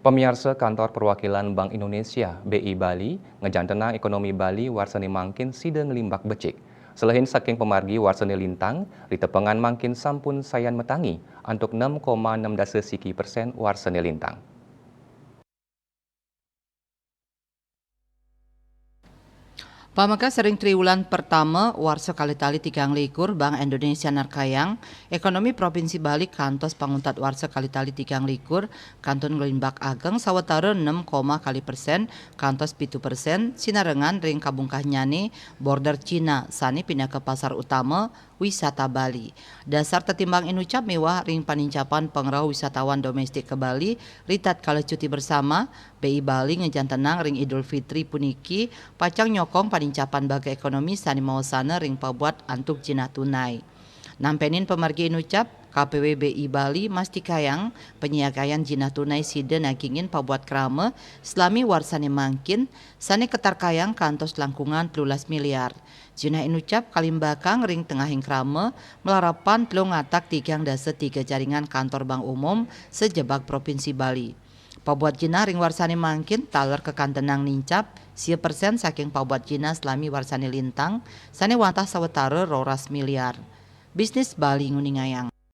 Pemirsa Kantor Perwakilan Bank Indonesia BI Bali ngejantenang ekonomi Bali warsani mangkin sida ngelimbak becik. Selain saking pemargi warsani lintang, ritepengan mangkin sampun sayan metangi untuk 6,6% warsani lintang. Pameka sering triwulan pertama warsa kali-tali 3 likur Bank Indonesia Narkayang, ekonomi Provinsi Bali kantos panguntat warsa kali-tali 3 likur, kantun ngelimbak ageng sawetara 6,% kantos 7%, sinarengan ring kabungkah nyane border Cina sani pindah ke pasar utama wisata Bali. Dasar tetimbang inucap mewah ring panincapan pengrau wisatawan domestik ke Bali, ritat kala cuti bersama, BI Bali ngejantenang ring Idul Fitri puniki, pacang nyokong panincapan bagai ekonomi sani maosana ring pabuat antuk Cina tunai. Nampenin pemargi inucap, KPW BI Bali masti kayang penyiagayan jina tunai sida nagingin pabuat krama selami warsane mangkin sane ketar kayang kantos langkungan 13 miliar. Jina inucap kalimbakang ring tengahing krama melarapan telung atak 3 jaringan kantor bank umum sejebak Provinsi Bali. Pabuat jina ring warsane mangkin taler kekantenang nincap 10% saking pabuat jina selami warsane lintang sane wantah sawetara 12 miliar. Bisnis Bali nguningayang.